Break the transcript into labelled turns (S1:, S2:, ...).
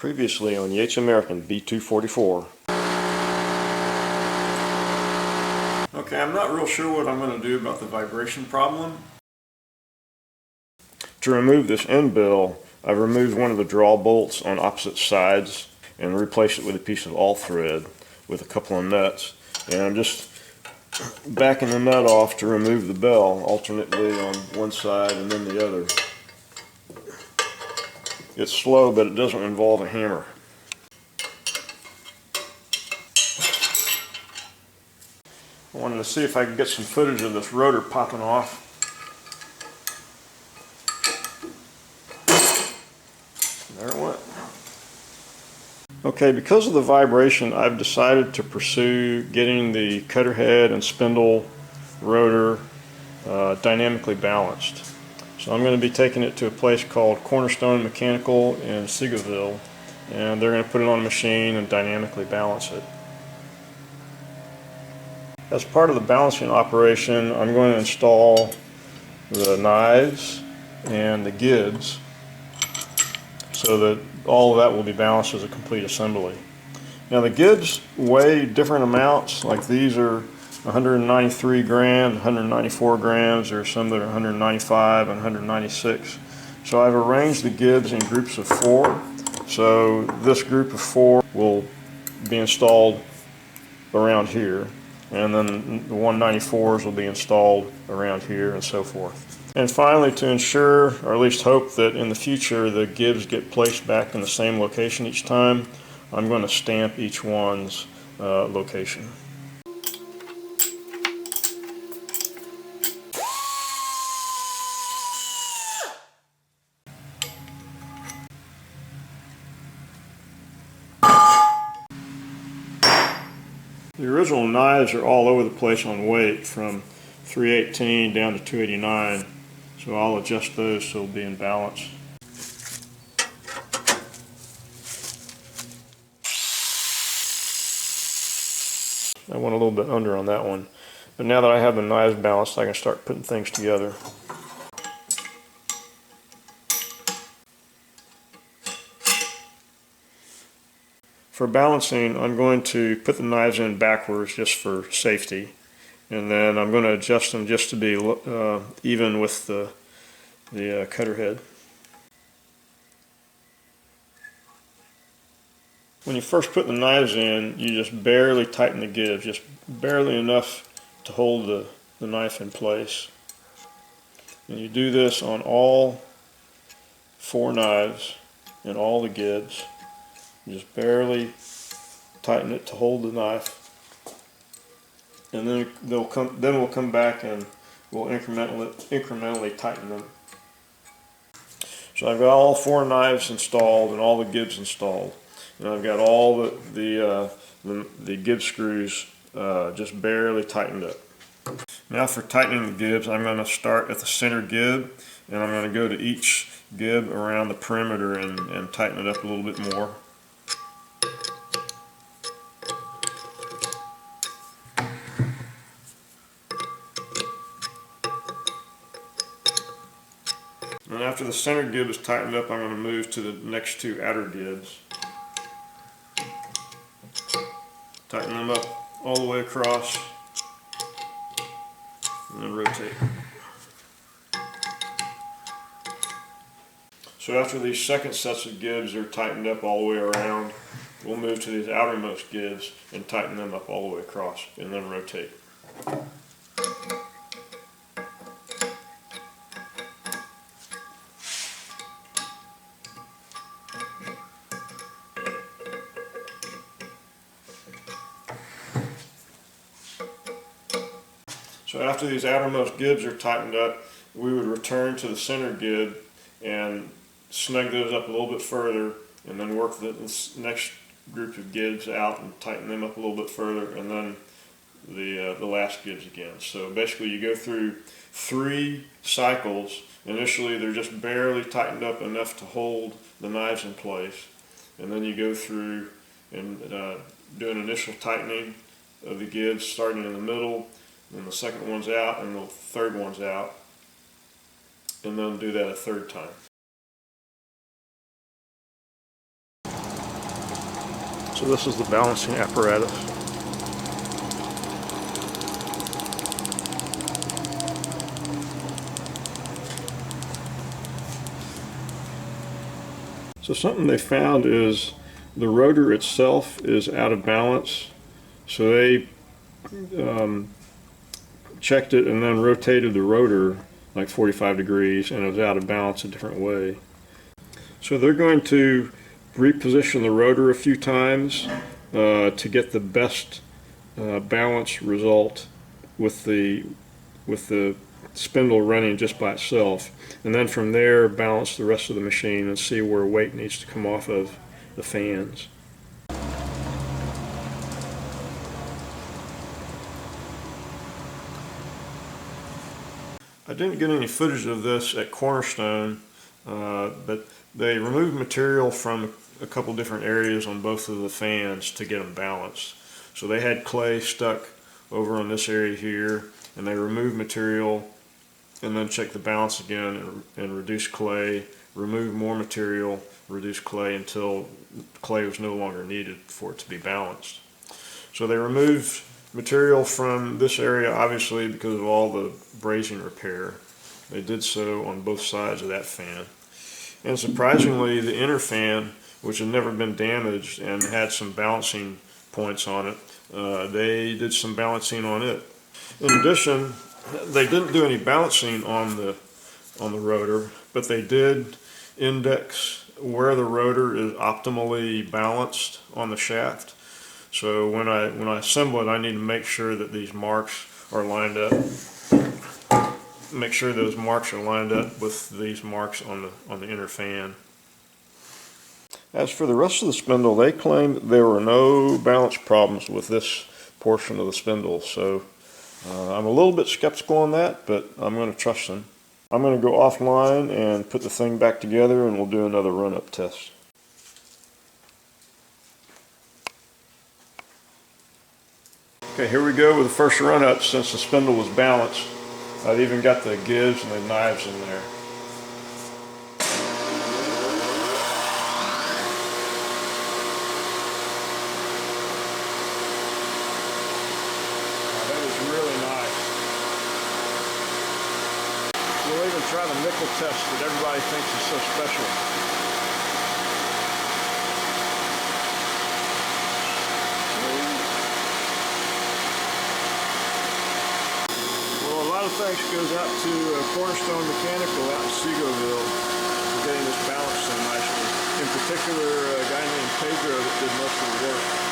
S1: Previously on Yates American B244. Okay, I'm not real sure what I'm going to do about the vibration problem. To remove this end bill, I've removed one of the draw bolts on opposite sides and replaced it with a piece of all thread with a couple of nuts. And I'm just backing the nut off to remove the bell alternately on one side and then the other. It's slow, but it doesn't involve a hammer. I wanted to see if I could get some footage of this rotor popping off. There it went. Okay, because of the vibration, I've decided to pursue getting the cutter head and spindle rotor dynamically balanced. So I'm going to be taking it to a place called Cornerstone Mechanical in Seagoville, and they're going to put it on a machine and dynamically balance it. As part of the balancing operation, I'm going to install the knives and the gibs so that all of that will be balanced as a complete assembly. Now the gibs weigh different amounts, like these are 193 grams, 194 grams, there are some that are 195 and 196. So I've arranged the gibs in groups of 4. So this group of 4 will be installed around here, and then the 194s will be installed around here, and so forth. And finally, to ensure, or at least hope that in the future the gibs get placed back in the same location each time, I'm going to stamp each one's location. The original knives are all over the place on weight, from 318 down to 289, so I'll adjust those so they'll be in balance. I went a little bit under on that one, but now that I have the knives balanced, I can start putting things together. For balancing, I'm going to put the knives in backwards just for safety, and then I'm going to adjust them just to be even with the cutter head. When you first put the knives in, you just barely tighten the gibs, just barely enough to hold the knife in place. And you do this on all 4 knives and all the gibs. You just barely tighten it to hold the knife, and then we'll come back and we'll incrementally tighten them. So I've got all 4 knives installed and all the gibs installed, and I've got all the gib screws just barely tightened up. Now for tightening the gibs, I'm going to start at the center gib, and I'm going to go to each gib around the perimeter and tighten it up a little bit more. And after the center gib is tightened up, I'm going to move to the next 2 outer gibs. Tighten them up all the way across, and then rotate. So after these second sets of gibs are tightened up all the way around, we'll move to these outermost gibs and tighten them up all the way across, and then rotate. So after these outermost gibs are tightened up, we would return to the center gib and snug those up a little bit further, and then work the next group of gibs out and tighten them up a little bit further, and then the last gibs again. So basically you go through 3 cycles. Initially they're just barely tightened up enough to hold the knives in place, and then you go through and do an initial tightening of the gibs starting in the middle, then the second one's out and the third one's out, and then do that a 3rd time. So this is the balancing apparatus. So something they found is the rotor itself is out of balance. So they checked it and then rotated the rotor like 45 degrees, and it was out of balance a different way. So they're going to reposition the rotor a few times to get the best balance result with the spindle running just by itself, and then from there balance the rest of the machine and see where weight needs to come off of the fans. I didn't get any footage of this at Cornerstone, but they removed material from a couple different areas on both of the fans to get them balanced. So they had clay stuck over on this area here, and they removed material and then checked the balance again and reduced clay, removed more material, reduced clay until clay was no longer needed for it to be balanced. So they removed material from this area, obviously because of all the brazing repair. They did so on both sides of that fan. And surprisingly, the inner fan, which had never been damaged and had some balancing points on it, they did some balancing on it. In addition, they didn't do any balancing on the rotor, but they did index where the rotor is optimally balanced on the shaft. So when I assemble it, I need to make sure that these marks are lined up. Make sure those marks are lined up with these marks on the inner fan. As for the rest of the spindle, they claimed there were no balance problems with this portion of the spindle. So I'm a little bit skeptical on that, but I'm going to trust them. I'm going to go offline and put the thing back together, and we'll do another run-up test. Okay, here we go with the first run-up since the spindle was balanced. I've even got the gibs and the knives in there. That is really nice. We'll even try the nickel test that everybody thinks is so special. Thanks goes out to Cornerstone Mechanical out in Segoville for getting this balanced so nicely. In particular, a guy named Pedro that did most of the work.